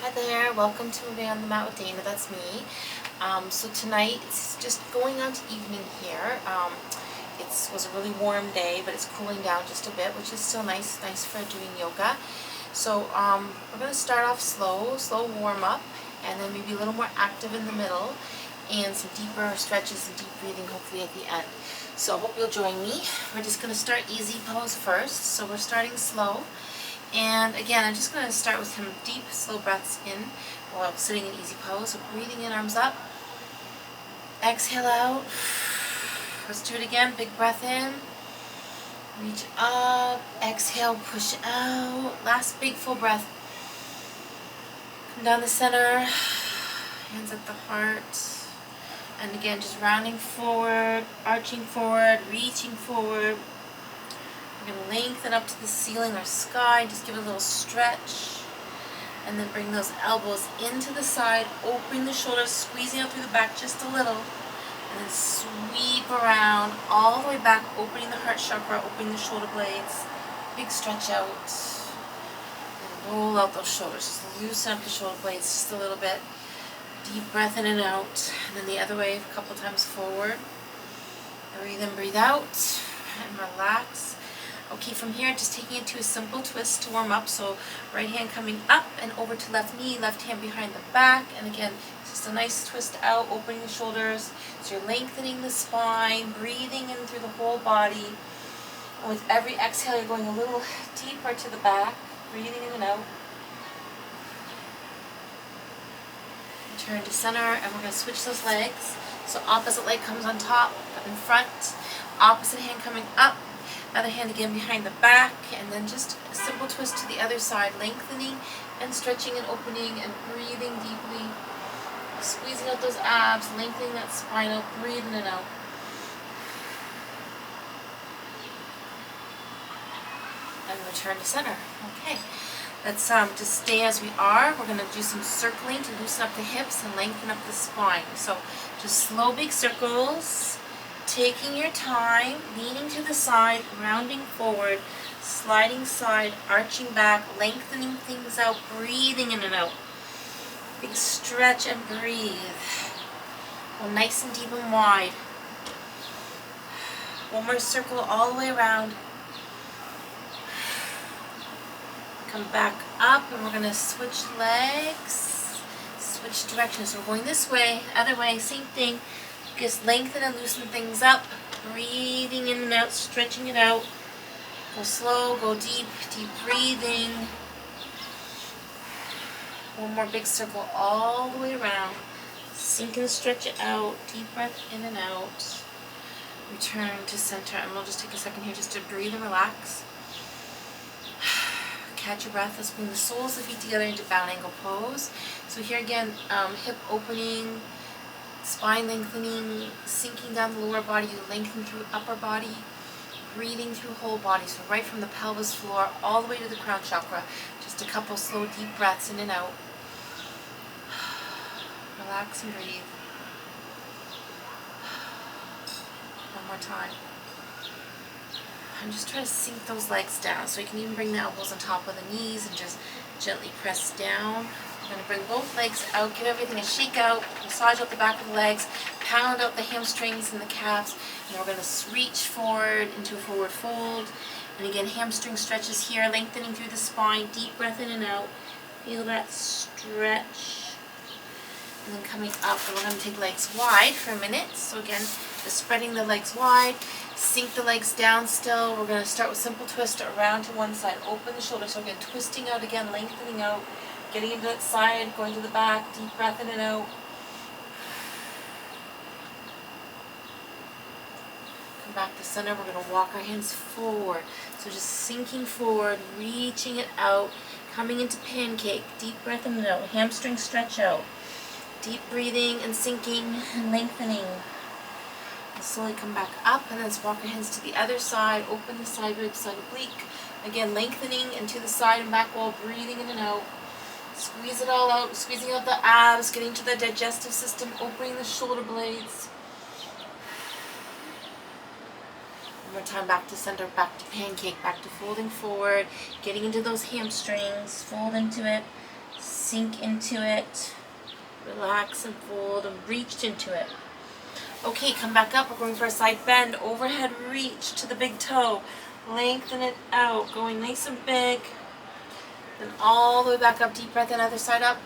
Hi there, welcome to a day on the mat with Dana, that's me. So tonight, it's just going on to evening here. It was a really warm day, but it's cooling down just a bit, which is still nice for doing yoga. So we're going to start off slow warm up, and then maybe a little more active in the middle, and some deeper stretches and deep breathing hopefully at the end. So I hope you'll join me. We're just going to start easy pose first, so we're starting slow. And again, I'm just going to start with some deep, slow breaths in while sitting in easy pose. So breathing in, arms up. Exhale out. Let's do it again. Big breath in. Reach up. Exhale, push out. Last big full breath. Come down the center. Hands at the heart. And again, just rounding forward, arching forward, reaching forward. We're going to lengthen up to the ceiling or sky, just give it a little stretch, and then bring those elbows into the side, opening the shoulders, squeezing out through the back just a little, and then sweep around all the way back, opening the heart chakra, opening the shoulder blades, big stretch out, and roll out those shoulders, just loosen up the shoulder blades just a little bit, deep breath in and out, and then the other way a couple times forward, breathe in, breathe out, and relax. Okay, from here, just taking it to a simple twist to warm up. So right hand coming up and over to left knee, left hand behind the back. And again, just a nice twist out, opening the shoulders. So you're lengthening the spine, breathing in through the whole body. And with every exhale, you're going a little deeper to the back, breathing in and out. Return to center, and we're going to switch those legs. So opposite leg comes on top, in front. Opposite hand coming up. Other hand again behind the back, and then just a simple twist to the other side, lengthening and stretching and opening and breathing deeply, squeezing out those abs, lengthening that spinal, breathing it out. And return to center. Okay, let's just stay as we are. We're going to do some circling to loosen up the hips and lengthen up the spine. So just slow big circles. Taking your time, leaning to the side, rounding forward, sliding side, arching back, lengthening things out, breathing in and out. Big stretch and breathe. Go nice and deep and wide. One more circle all the way around. Come back up, and we're going to switch legs, switch directions. So we're going this way, other way, same thing. Just lengthen and loosen things up, breathing in and out, stretching it out. Go slow, go deep, deep breathing. One more big circle all the way around. Sink and stretch it out, deep breath in and out. Return to center, and we'll just take a second here just to breathe and relax. Catch your breath. Let's bring the soles of the feet together into bound angle pose. So here again, hip opening, spine lengthening, sinking down the lower body, you lengthen through upper body, breathing through whole body. So right from the pelvis floor all the way to the crown chakra. Just a couple slow deep breaths in and out. Relax and breathe. One more time. I'm just trying to sink those legs down, so you can even bring the elbows on top of the knees and just gently press down. I'm going to bring both legs out, give everything a shake out, massage out the back of the legs, pound out the hamstrings and the calves, and we're going to reach forward into a forward fold. And again, hamstring stretches here, lengthening through the spine, deep breath in and out. Feel that stretch. And then coming up, and we're going to take legs wide for a minute. So again, just spreading the legs wide, sink the legs down still. We're going to start with simple twist around to one side, open the shoulders. So again, twisting out again, lengthening out. Getting into that side, going to the back, deep breath in and out. Come back to center, we're going to walk our hands forward. So just sinking forward, reaching it out, coming into pancake, deep breath in and out, hamstring stretch out. Deep breathing and sinking and lengthening. And slowly come back up, and then let's walk our hands to the other side, open the side rib, side oblique. Again, lengthening and to the side and back wall, breathing in and out. Squeeze it all out, squeezing out the abs, getting to the digestive system, opening the shoulder blades. One more time, back to center, back to pancake, back to folding forward, getting into those hamstrings, fold into it, Sink into it. Relax and fold and reach into it. Okay, come back up. We're going for a side bend. Overhead reach to the big toe. Lengthen it out, going nice and big. Then all the way back up. Deep breath in, other side up.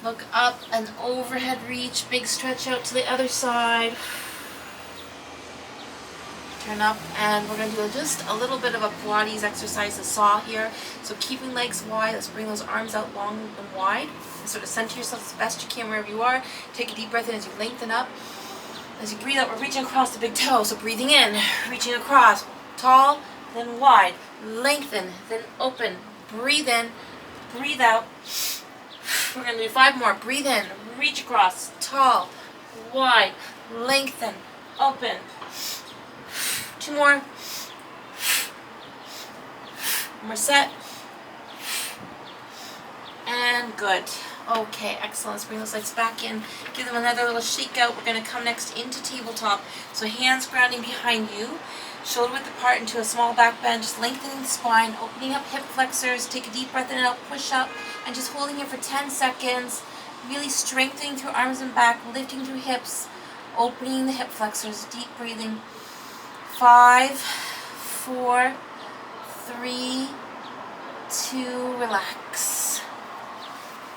Look up and overhead reach. Big stretch out to the other side. Turn up, and we're going to do just a little bit of a Pilates exercise, a saw here. So keeping legs wide, let's bring those arms out long and wide. And sort of center yourself as best you can wherever you are. Take a deep breath in as you lengthen up. As you breathe out, we're reaching across the big toe. So breathing in, reaching across, tall, then wide. Lengthen, then open. Breathe in, breathe out. We're going to do 5 more. Breathe in, reach across, tall, wide, lengthen, open. 2 more. 1 more set. And good. Okay, excellent. Let's bring those legs back in. Give them another little shake out. We're going to come next into tabletop. So hands grounding behind you. Shoulder width apart into a small back bend. Just lengthening the spine. Opening up hip flexors. Take a deep breath in and out. Push up. And just holding here for 10 seconds. Really strengthening through arms and back. Lifting through hips. Opening the hip flexors. Deep breathing. 5, 4, 3, 2, relax.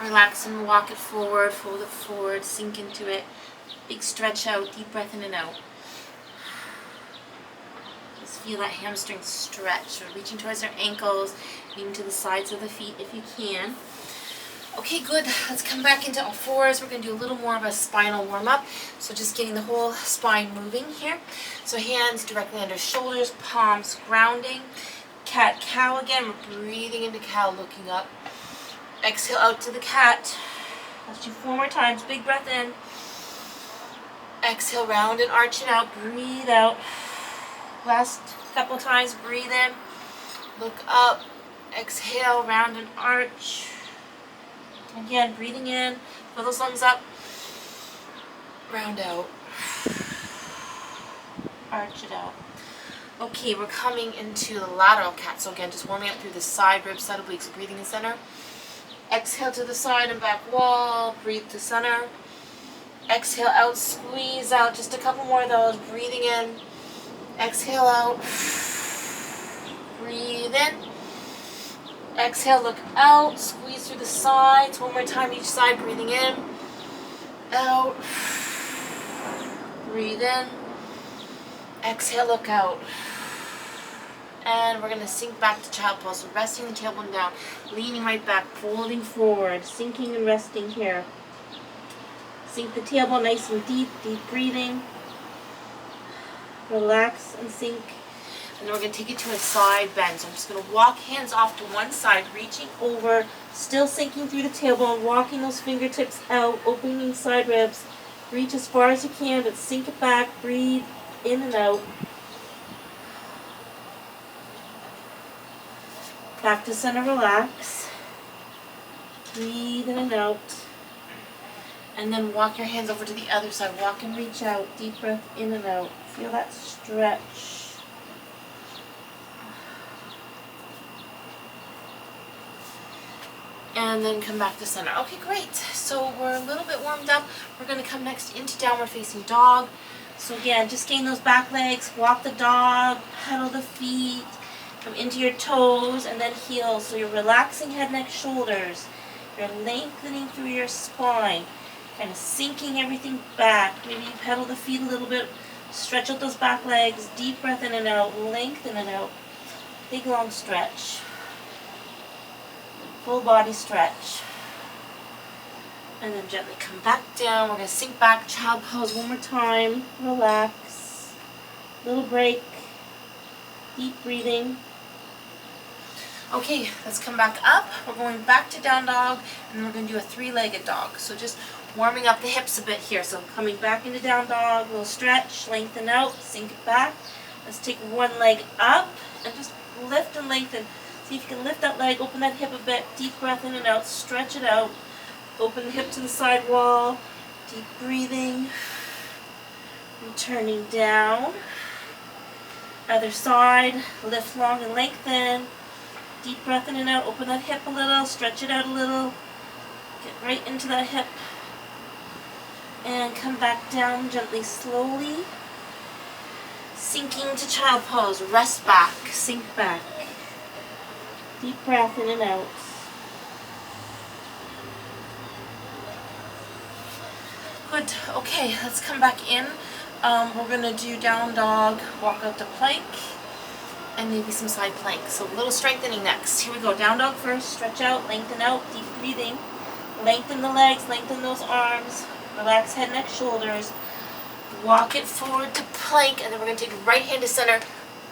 Relax and walk it forward, fold it forward, sink into it. Big stretch out, deep breath in and out. Just feel that hamstring stretch. We're reaching towards our ankles, even to the sides of the feet if you can. Okay, good. Let's come back into all fours. We're going to do a little more of a spinal warm-up. So just getting the whole spine moving here. So hands directly under shoulders, palms grounding. Cat-cow again. We're breathing into cow, looking up. Exhale out to the cat. Let's do 4 more times. Big breath in. Exhale, round and arch it out. Breathe out. Last couple times. Breathe in. Look up. Exhale, round and arch. Again, breathing in, fill those lungs up, round out, arch it out. Okay, we're coming into the lateral cat. So again, just warming up through the side ribs, side obliques, breathing in center. Exhale to the side and back wall, breathe to center. Exhale out, squeeze out, just a couple more of those, breathing in. Exhale out, breathe in. Exhale, look out, squeeze through the sides. 1 more time each side, breathing in, out, breathe in. Exhale, look out. And we're going to sink back to child pose. So resting the tailbone down, leaning right back, folding forward, sinking and resting here. Sink the tailbone nice and deep, deep breathing. Relax and sink. And then we're going to take it to a side bend. So I'm just going to walk hands off to one side, reaching over, still sinking through the tailbone, walking those fingertips out, opening side ribs. Reach as far as you can, but sink it back, breathe in and out. Back to center, relax. Breathe in and out. And then walk your hands over to the other side. Walk and reach out. Deep breath in and out. Feel that stretch. And then come back to center. Okay, great. So we're a little bit warmed up. We're going to come next into downward facing dog. So again, just gain those back legs, walk the dog, pedal the feet, come into your toes, and then heels. So you're relaxing head, neck, shoulders. You're lengthening through your spine, kind of sinking everything back. Maybe you pedal the feet a little bit, stretch out those back legs, deep breath in and out, lengthen and out. Big long stretch. Full body stretch. And then gently come back down. We're going to sink back, child pose 1 more time. Relax. Little break. Deep breathing. Okay, let's come back up. We're going back to down dog, and we're going to do a 3-legged dog. So just warming up the hips a bit here. So coming back into down dog, little stretch, lengthen out, sink it back. Let's take one leg up and just lift and lengthen. See if you can lift that leg, open that hip a bit, deep breath in and out, stretch it out. Open the hip to the side wall, deep breathing. Returning down. Other side, lift long and lengthen. Deep breath in and out, open that hip a little, stretch it out a little. right into that hip. And come back down gently, slowly. Sinking to child pose. Rest back. Sink back. Deep breath in and out. Good. Okay, let's come back in. We're going to do down dog, walk out to plank, and maybe some side plank. So a little strengthening next. Here we go. Down dog first. Stretch out, lengthen out, deep breathing. Lengthen the legs, lengthen those arms. Relax head, neck, shoulders. Walk it forward to plank, and then we're going to take right hand to center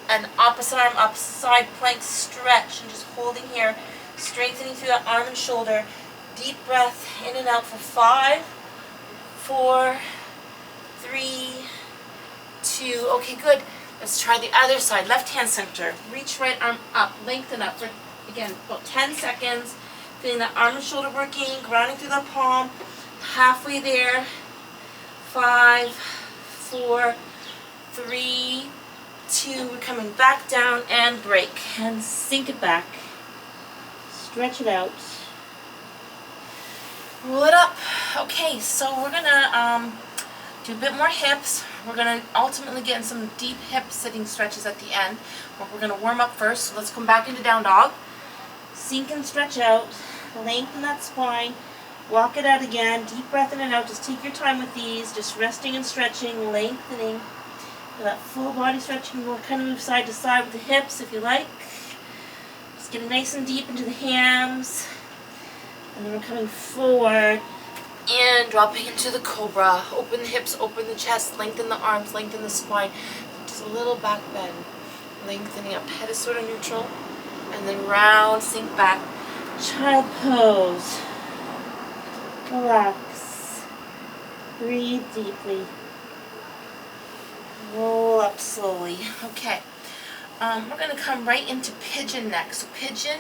and opposite arm up, side plank, stretch, and just holding here, strengthening through that arm and shoulder. Deep breath in and out for 5, 4, 3, 2. Okay, good. Let's try the other side. Left hand center. Reach right arm up, lengthen up for, again, about 10 seconds. Feeling that arm and shoulder working, grounding through the palm. Halfway there. 5, 4, 3, 2. We're coming back down and break. And sink it back. Stretch it out. Roll it up. Okay, so we're going to do a bit more hips. We're going to ultimately get in some deep hip sitting stretches at the end. But we're going to warm up first. So let's come back into down dog. Sink and stretch out. Lengthen that spine. Walk it out again. Deep breath in and out. Just take your time with these. Just resting and stretching, lengthening. For that full body stretching, we'll kind of move side to side with the hips if you like. Just getting nice and deep into the hams. And then we're coming forward and dropping into the cobra. Open the hips, open the chest, lengthen the arms, lengthen the spine. Just a little back bend. Lengthening up. Head is sort of neutral. And then round, sink back. Child pose. Relax. Breathe deeply. Roll up slowly. Okay. We're going to come right into pigeon next. So pigeon,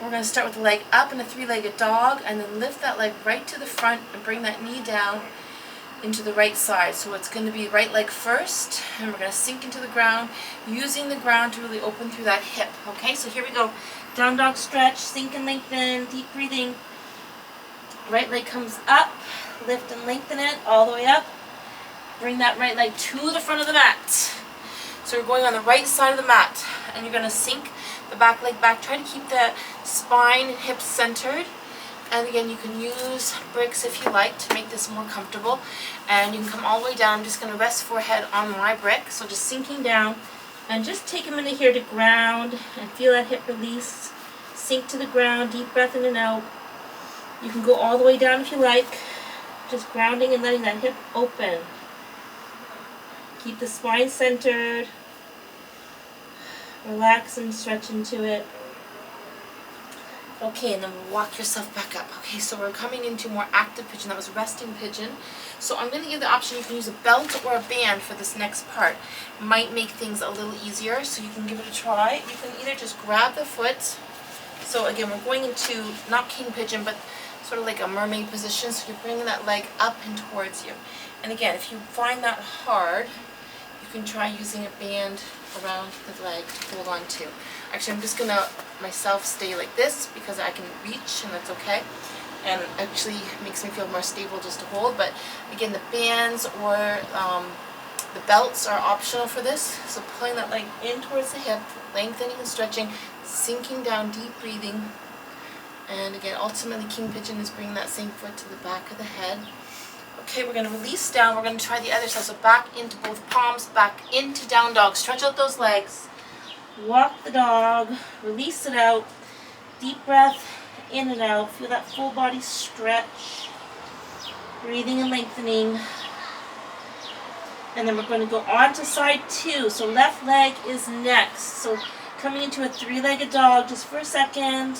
we're going to start with the leg up in a 3-legged dog, and then lift that leg right to the front and bring that knee down into the right side. So it's going to be right leg first, and we're going to sink into the ground, using the ground to really open through that hip. Okay, so here we go. Down dog stretch, sink and lengthen, deep breathing. Right leg comes up, lift and lengthen it all the way up. Bring that right leg to the front of the mat. So you're going on the right side of the mat, and you're going to sink the back leg back. Try to keep the spine and hips centered. And again, you can use bricks if you like to make this more comfortable. And you can come all the way down. I'm just going to rest forehead on my brick. So just sinking down. And just take a minute here to ground and feel that hip release. Sink to the ground, deep breath in and out. You can go all the way down if you like. Just grounding and letting that hip open. Keep the spine centered. Relax and stretch into it. Okay, and then walk yourself back up. Okay, so we're coming into more active pigeon. That was resting pigeon. So I'm going to give the option you can use a belt or a band for this next part. Might make things a little easier, so you can give it a try. You can either just grab the foot. So again, we're going into not king pigeon, but sort of like a mermaid position. So you're bringing that leg up and towards you. And again, if you find that hard, you can try using a band around the leg to hold on to. Actually, I'm just going to myself stay like this because I can reach, and that's okay. And actually makes me feel more stable just to hold. But again, the bands or the belts are optional for this. So pulling that leg in towards the hip, lengthening and stretching, sinking down, deep breathing. And again, ultimately, king pigeon is bringing that same foot to the back of the head. Okay, we're going to release down. We're going to try the other side. So back into both palms, back into down dog. Stretch out those legs. Walk the dog. Release it out. Deep breath in and out. Feel that full body stretch. Breathing and lengthening. And then we're going to go on to side 2. So left leg is next. So coming into a 3-legged dog just for a second.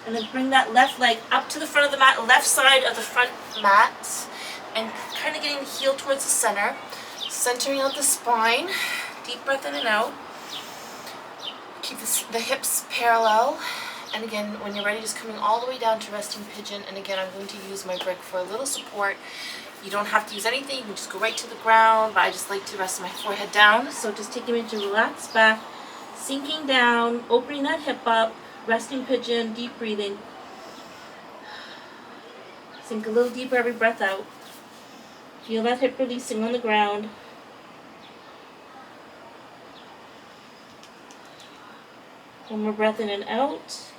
And then bring that left leg up to the front of the mat, left side of the front mat. And kind of getting the heel towards the center. Centering out the spine. Deep breath in and out. Keep the hips parallel. And again, when you're ready, just coming all the way down to resting pigeon. And again, I'm going to use my brick for a little support. You don't have to use anything. You can just go right to the ground. But I just like to rest my forehead down. So just take a minute to relax back. Sinking down, opening that hip up. Resting pigeon, deep breathing. Sink a little deeper every breath out. Feel that hip releasing on the ground. One more breath in and out.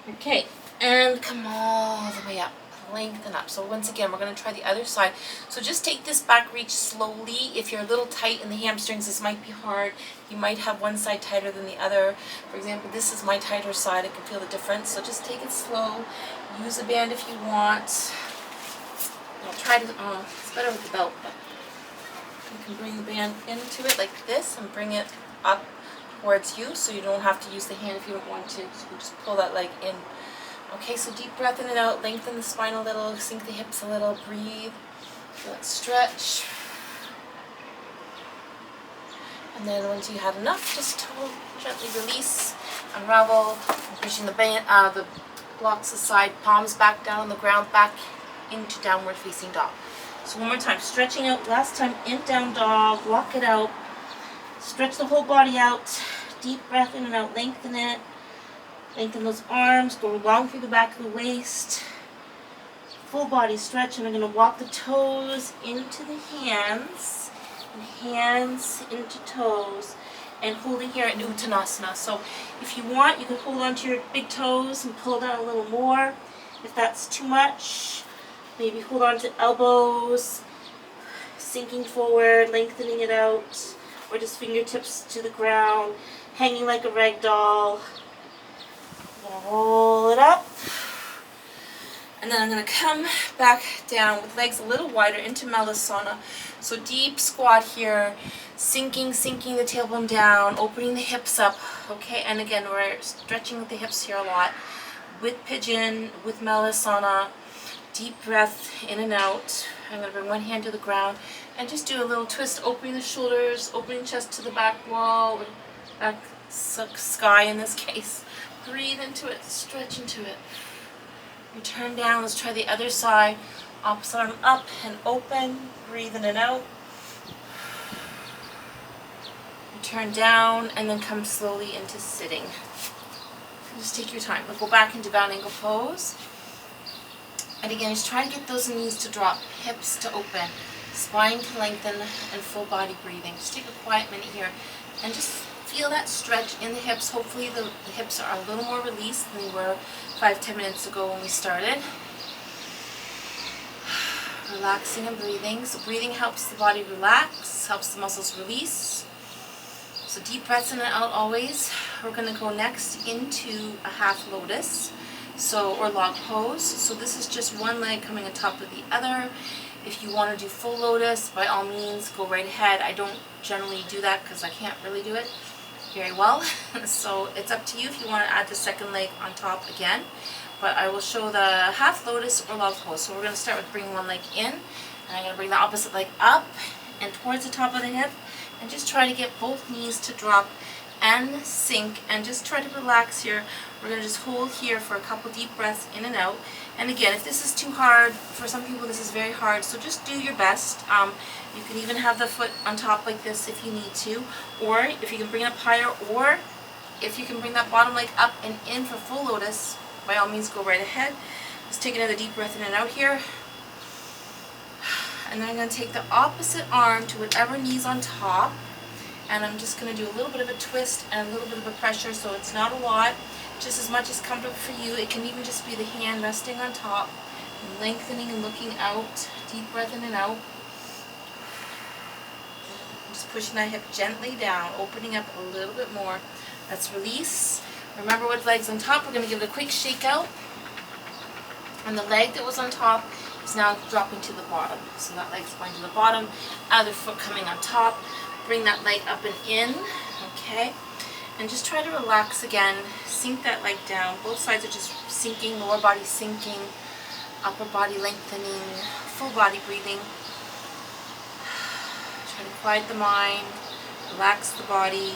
Okay, and come all the way up. Lengthen up. So once again, we're going to try the other side. So just take this back reach slowly. If you're a little tight in the hamstrings, this might be hard. You might have one side tighter than the other. For example, this is my tighter side. I can feel the difference. So just take it slow. Use a band if you want. I'll try to, it's better with the belt, but you can bring the band into it like this and bring it up towards you, so you don't have to use the hand if you don't want to. So you just pull that leg in. Okay, so deep breath in and out, lengthen the spine a little, sink the hips a little, breathe, let's stretch. And then once you have enough, just gently release, unravel, pushing the band, the blocks aside, palms back down on the ground, back into downward facing dog. So one more time, stretching out, last time in down dog, walk it out, stretch the whole body out, deep breath in and out, lengthen it, lengthen those arms, go long through the back of the waist, full body stretch, and we're going to walk the toes into the hands, and hands into toes, and hold it here in Uttanasana. So if you want, you can hold onto your big toes and pull down a little more. If that's too much, maybe hold on to elbows, sinking forward, lengthening it out, or just fingertips to the ground, hanging like a rag doll. Roll it up. And then I'm going to come back down with legs a little wider into Malasana. So deep squat here, sinking the tailbone down, opening the hips up. Okay, and again, we're stretching with the hips here a lot. With pigeon, with Malasana. Deep breath in and out. I'm going to bring one hand to the ground and just do a little twist, opening the shoulders, opening chest to the back wall, or back sky in this case. Breathe into it, stretch into it. You turn down, let's try the other side. Opposite arm up and open, breathe in and out. You turn down and then come slowly into sitting. Just take your time. We'll go back into bound ankle pose. And again, just try to get those knees to drop, hips to open, spine to lengthen, and full body breathing. Just take a quiet minute here and just feel that stretch in the hips. Hopefully the hips are a little more released than they were 5-10 minutes ago when we started. Relaxing and breathing. So breathing helps the body relax, helps the muscles release. So deep breaths in and out always. We're going to go next into a half lotus. Or log pose. So this is just one leg coming on top of the other. If you want to do full lotus, by all means, go right ahead. I don't generally do that because I can't really do it very well. So it's up to you if you want to add the second leg on top again. But I will show the half lotus or log pose. So we're going to start with bringing one leg in. And I'm going to bring the opposite leg up and towards the top of the hip. And just try to get both knees to drop and sink, and just try to relax here. We're going to just hold here for a couple deep breaths in and out. And again, if this is too hard, for some people this is very hard, so just do your best. You can even have the foot on top like this if you need to, or if you can bring it up higher, or if you can bring that bottom leg up and in for full lotus, by all means go right ahead. Just take another deep breath in and out here. And then I'm going to take the opposite arm to whatever knee's on top. And I'm just going to do a little bit of a twist and a little bit of a pressure, so it's not a lot, just as much as comfortable for you. It can even just be the hand resting on top, and lengthening and looking out. Deep breath in and out. Just pushing that hip gently down, opening up a little bit more. Let's release. Remember what leg's on top. We're going to give it a quick shake out. And the leg that was on top is now dropping to the bottom. So that leg's going to the bottom, other foot coming on top. Bring that leg up and in, okay? And just try to relax again. Sink that leg down. Both sides are just sinking, lower body sinking, upper body lengthening, full body breathing. Try to quiet the mind, relax the body.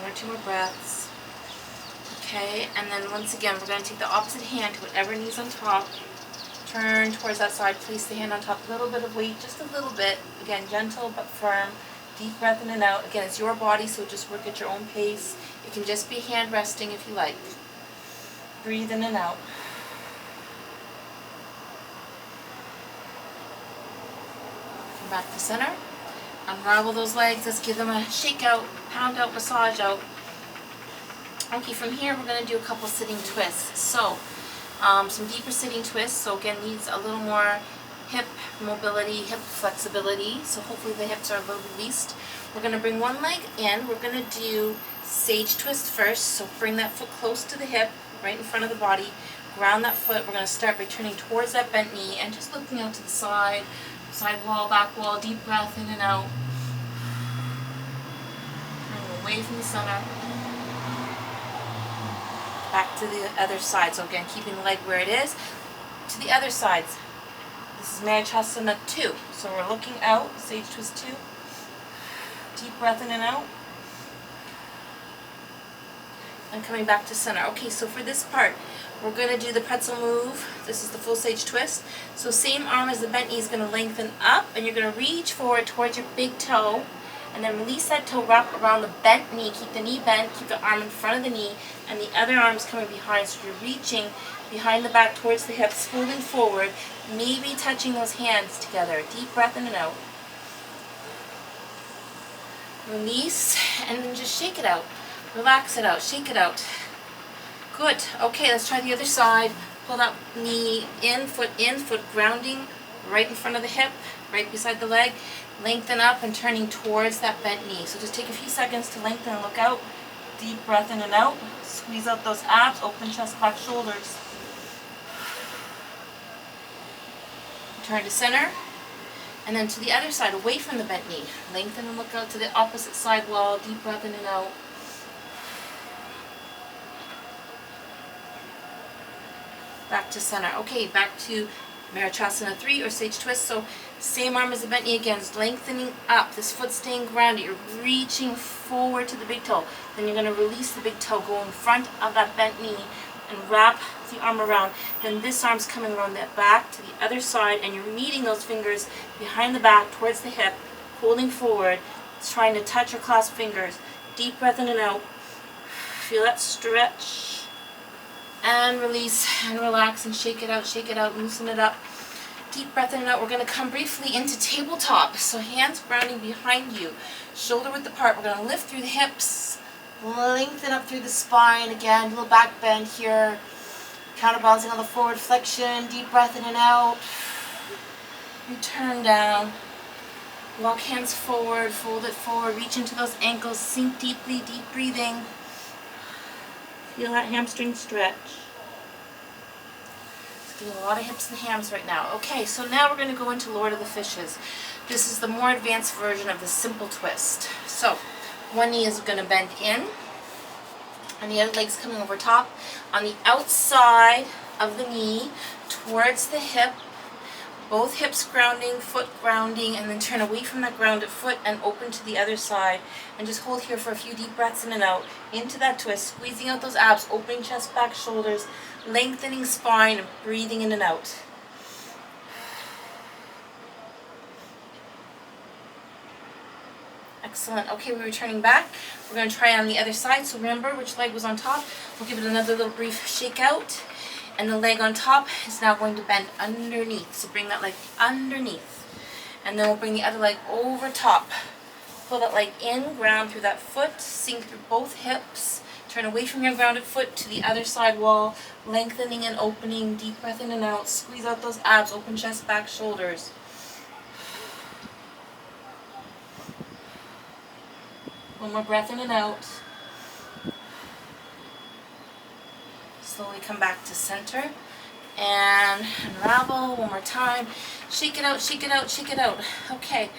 1 or 2 more breaths. Okay, and then once again, we're going to take the opposite hand to whatever knee's on top. Turn towards that side, place the hand on top, a little bit of weight, just a little bit. Again, gentle but firm. Deep breath in and out. Again, it's your body, so just work at your own pace. It can just be hand resting if you like. Breathe in and out. Come back to center. Unravel those legs. Let's give them a shake out, pound out, massage out. Okay, from here we're going to do a couple sitting twists. So, some deeper sitting twists. So again, needs a little more hip mobility, hip flexibility. So hopefully the hips are a little released. We're going to bring one leg in. We're going to do sage twist first. So bring that foot close to the hip, right in front of the body. Ground that foot. We're going to start by turning towards that bent knee and just looking out to the side. Side wall, back wall, deep breath in and out. Bring away from the center. Back to the other side. So again, keeping the leg where it is. To the other sides. This is Mermaid 2. So we're looking out, sage twist 2. Deep breath in and out. And coming back to center. Okay, so for this part, we're going to do the pretzel move. This is the full sage twist. So same arm as the bent knee is going to lengthen up, and you're going to reach forward towards your big toe, and then release that toe, wrap around the bent knee. Keep the knee bent, keep the arm in front of the knee, and the other arm is coming behind. So you're reaching behind the back towards the hips, folding forward, maybe touching those hands together. Deep breath in and out. Release, and then just shake it out. Relax it out, shake it out. Good. Okay, let's try the other side. Pull that knee in, foot grounding right in front of the hip, right beside the leg. Lengthen up and turning towards that bent knee. So just take a few seconds to lengthen and look out. Deep breath in and out. Squeeze out those abs, open chest, back, shoulders. Turn to center. And then to the other side, away from the bent knee. Lengthen and look out to the opposite side wall. Deep breath in and out. Back to center. Okay, back to Mermaid 3 or sage twist. So same arm as the bent knee again, is lengthening up. This foot staying grounded. You're reaching forward to the big toe. Then you're going to release the big toe, go in front of that bent knee and wrap the arm around. Then this arm's coming around that back to the other side, and you're meeting those fingers behind the back towards the hip, holding forward. It's trying to touch or clasp fingers. Deep breath in and out. Feel that stretch. And release and relax and shake it out, loosen it up. Deep breath in and out. We're going to come briefly into tabletop. So hands grounding behind you, shoulder width apart. We're going to lift through the hips, lengthen up through the spine. Again, little back bend here. Counterbalancing on the forward flexion. Deep breath in and out. Return down. Walk hands forward, fold it forward, reach into those ankles, sink deeply, deep breathing. Feel that hamstring stretch. It's getting a lot of hips and hams right now. Okay, so now we're going to go into Lord of the Fishes. This is the more advanced version of the simple twist. So, one knee is going to bend in, and the other leg's coming over top. On the outside of the knee, towards the hip, both hips grounding, foot grounding, and then turn away from that grounded foot and open to the other side. And just hold here for a few deep breaths in and out. Into that twist, squeezing out those abs, opening chest, back, shoulders, lengthening spine, and breathing in and out. Excellent. Okay, we're returning back. We're going to try on the other side. So remember which leg was on top. We'll give it another little brief shake out. And the leg on top is now going to bend underneath. So bring that leg underneath. And then we'll bring the other leg over top. Pull that leg in, ground through that foot, sink through both hips. Turn away from your grounded foot to the other side wall, lengthening and opening, deep breath in and out. Squeeze out those abs, open chest, back, shoulders. One more breath in and out. Slowly come back to center and unravel one more time. Shake it out, shake it out, shake it out. Okay,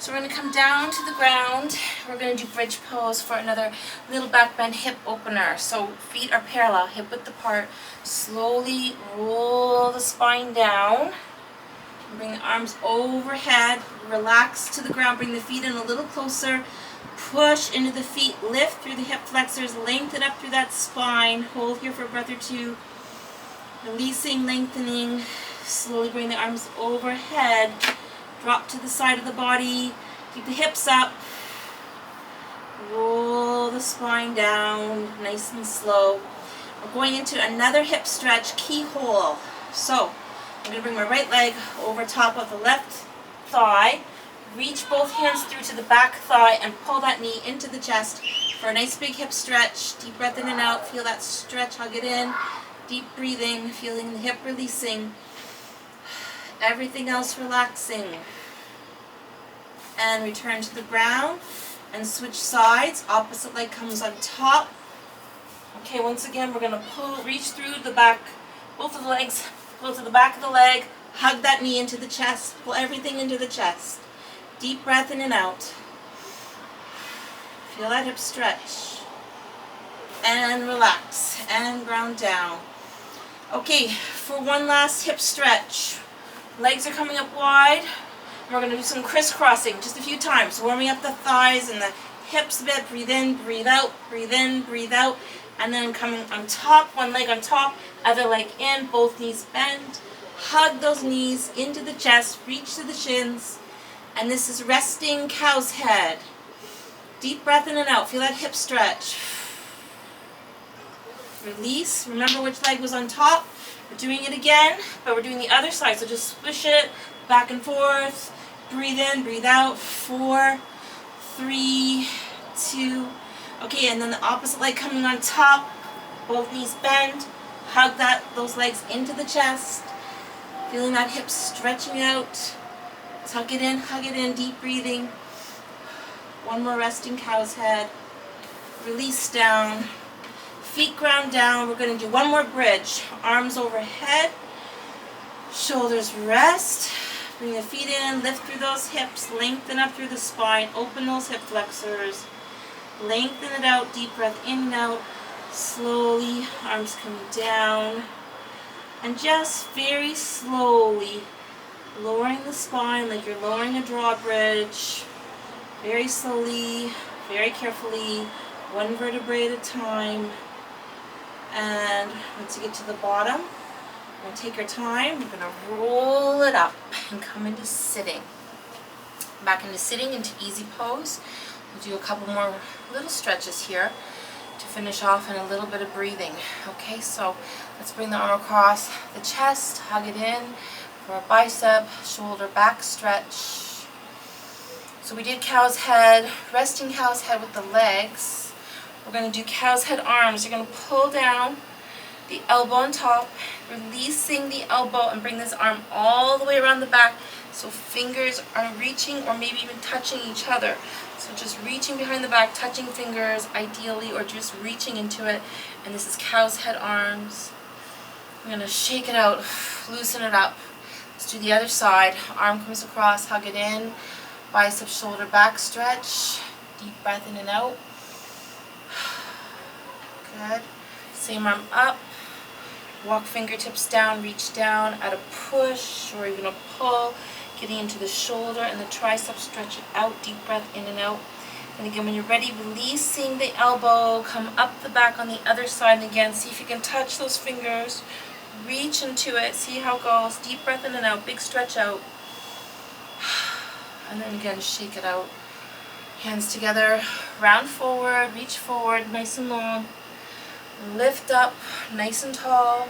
so we're going to come down to the ground. We're going to do bridge pose for another little back bend hip opener. So feet are parallel, hip width apart. Slowly roll the spine down. Bring the arms overhead. Relax to the ground. Bring the feet in a little closer. Push into the feet, lift through the hip flexors, lengthen up through that spine. Hold here for a breath or two. Releasing, lengthening. Slowly bring the arms overhead. Drop to the side of the body. Keep the hips up. Roll the spine down, nice and slow. We're going into another hip stretch, keyhole. So I'm going to bring my right leg over top of the left thigh, reach both hands through to the back thigh and pull that knee into the chest for a nice big hip stretch. Deep breath in and out, feel that stretch, hug it in. Deep breathing, feeling the hip releasing. Everything else relaxing. And return to the ground and switch sides. Opposite leg comes on top. Okay, once again we're going to pull, reach through the back, both of the legs, go to the back of the leg, hug that knee into the chest, pull everything into the chest. Deep breath in and out. Feel that hip stretch. And relax and ground down. Okay, for one last hip stretch. Legs are coming up wide. We're going to do some crisscrossing just a few times, warming up the thighs and the hips a bit. Breathe in, breathe out, breathe in, breathe out. And then coming on top, one leg on top, other leg in, both knees bent. Hug those knees into the chest, reach to the shins. And this is resting cow's head. Deep breath in and out, feel that hip stretch. Release, remember which leg was on top. We're doing it again, but we're doing the other side, so just swish it back and forth. Breathe in, breathe out. 4, 3, 2. Okay, and then the opposite leg coming on top. Both knees bend. Hug those legs into the chest. Feeling that hip stretching out. Tuck it in, deep breathing. One more resting cow's head. Release down. Feet ground down. We're going to do one more bridge. Arms overhead. Shoulders rest. Bring the feet in. Lift through those hips. Lengthen up through the spine. Open those hip flexors. Lengthen it out. Deep breath in and out. Slowly. Arms come down. And just very slowly lowering the spine like you're lowering a drawbridge. Very slowly, very carefully, one vertebrae at a time. And once you get to the bottom, you're going to take your time. You're going to roll it up and come into sitting. Back into sitting, into easy pose. We'll do a couple more little stretches here to finish off and a little bit of breathing. Okay, so let's bring the arm across the chest, hug it in for a bicep, shoulder back stretch. So we did cow's head, resting cow's head with the legs. We're going to do cow's head arms. You're going to pull down the elbow on top, releasing the elbow and bring this arm all the way around the back so fingers are reaching or maybe even touching each other. So just reaching behind the back, touching fingers ideally, or just reaching into it. And this is cow's head arms. I'm going to shake it out, loosen it up. Let's do the other side. Arm comes across, hug it in. Bicep, shoulder, back stretch. Deep breath in and out. Good. Same arm up. Walk fingertips down, reach down at a push or even a pull. Getting into the shoulder and the tricep, stretch it out. Deep breath in and out. And again, when you're ready, releasing the elbow. Come up the back on the other side. And again, see if you can touch those fingers. Reach into it. See how it goes. Deep breath in and out. Big stretch out. And then again, shake it out. Hands together, round forward, reach forward, nice and long. Lift up, nice and tall.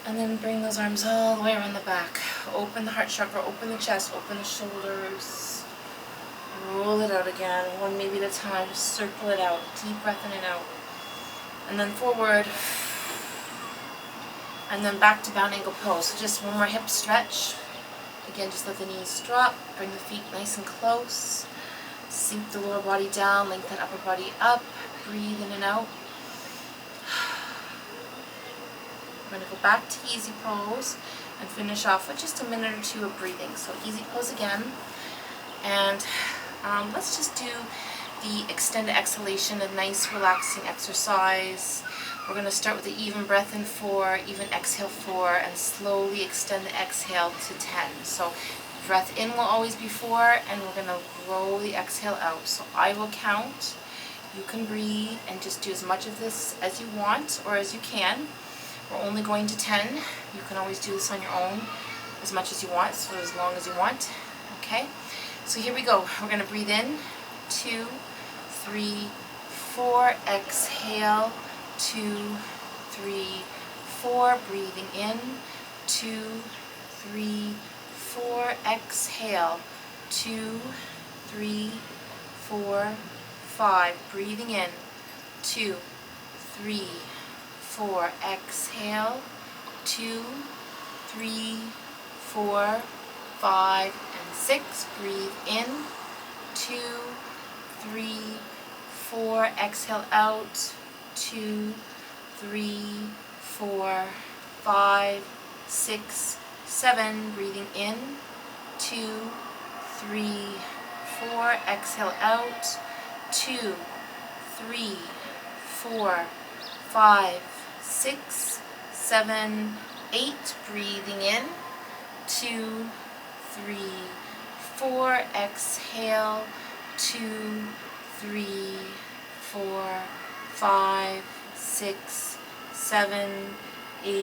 And then bring those arms all the way around the back. Open the heart chakra, open the chest, open the shoulders. Roll it out again, one maybe at a time. Circle it out, deep breath in and out. And then forward. And then back to bound ankle pose. So just one more hip stretch. Again, just let the knees drop, bring the feet nice and close, sink the lower body down, lengthen upper body up, breathe in and out. We're going to go back to easy pose and finish off with just a minute or two of breathing. So easy pose again, and let's just do the extended exhalation, a nice relaxing exercise. We're going to start with the even breath in 4, even exhale 4, and slowly extend the exhale to 10. So breath in will always be 4, and we're going to roll the exhale out. So I will count. You can breathe and just do as much of this as you want or as you can. We're only going to 10. You can always do this on your own as much as you want, so as long as you want. Okay? So here we go. We're going to breathe in. 2, 3, 4. Exhale. 2, 3, 4. Breathing in. 2, 3, 4. Exhale. 2, 3, 4, 5. Breathing in. 2, 3, 4. Exhale. 2, 3, 4, 5, and 6. Breathe in. 2, 3, 4. Exhale out. 2, 3, 4, 5, 6, 7. Breathing in. 2, 3, 4. Exhale out. 2, 3, 4, 5, 6, 7, 8. Breathing in. 2, 3, 4. Exhale. 2, 3, 4, 5, 6, 7,